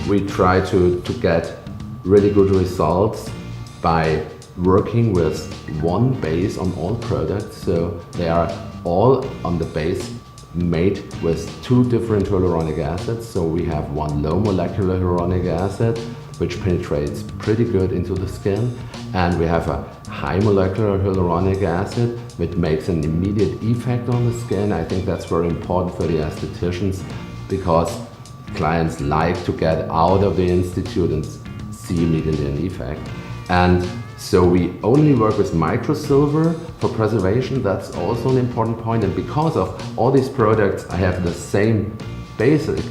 We try to get really good results by working with one base on all products. So they are all on the base made with two different hyaluronic acids. So we have one low molecular hyaluronic acid, which penetrates pretty good into the skin. And we have a high molecular hyaluronic acid, which makes an immediate effect on the skin. I think that's very important for the aestheticians because clients like to get out of the institute and see immediately an effect. And so we only work with microsilver for preservation. That's also an important point. And because of all these products, I have the same basic.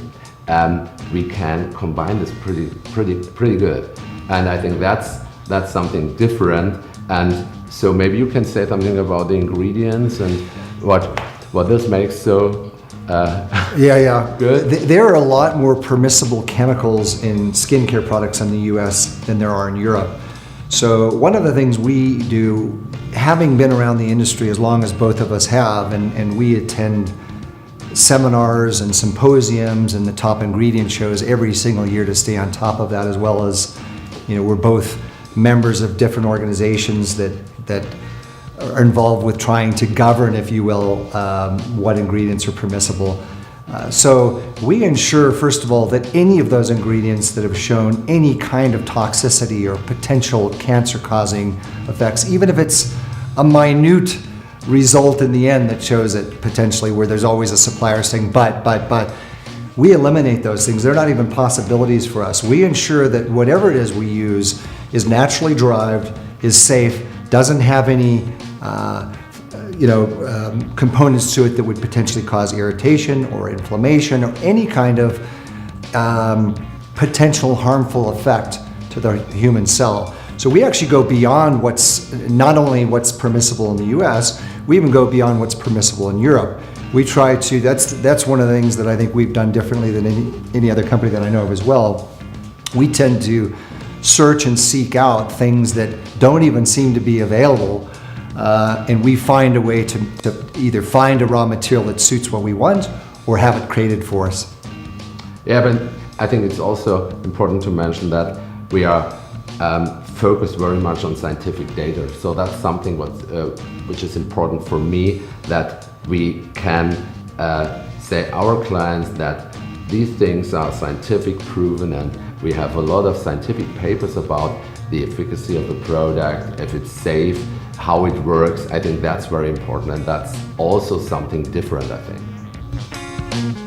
We can combine this pretty good. And I think that's something different. And so maybe you can say something about the ingredients and what this makes so good. There are a lot more permissible chemicals in skincare products in the US than there are in Europe. So one of the things we do, having been around the industry as long as both of us have, and we attend seminars and symposiums and the top ingredient shows every single year to stay on top of that, as well as, we're both members of different organizations that are involved with trying to govern, if you will, what ingredients are permissible. So we ensure, first of all, that any of those ingredients that have shown any kind of toxicity or potential cancer-causing effects, even if it's a minute result in the end that shows it potentially, where there's always a supplier saying, but, we eliminate those things. They're not even possibilities for us. We ensure that whatever it is we use is naturally derived, is safe, doesn't have any components to it that would potentially cause irritation or inflammation or any kind of potential harmful effect to the human cell. So we actually go beyond not only what's permissible in the US, we even go beyond what's permissible in Europe. We try to, that's one of the things that I think we've done differently than any other company that I know of as well. We tend to search and seek out things that don't even seem to be available. And we find a way to either find a raw material that suits what we want or have it created for us. Yeah, but I think it's also important to mention that we are focused very much on scientific data. So that's something which is important for me, that we can say our clients that these things are scientific proven, and we have a lot of scientific papers about the efficacy of the product, if it's safe, how it works. I think that's very important, and that's also something different, I think.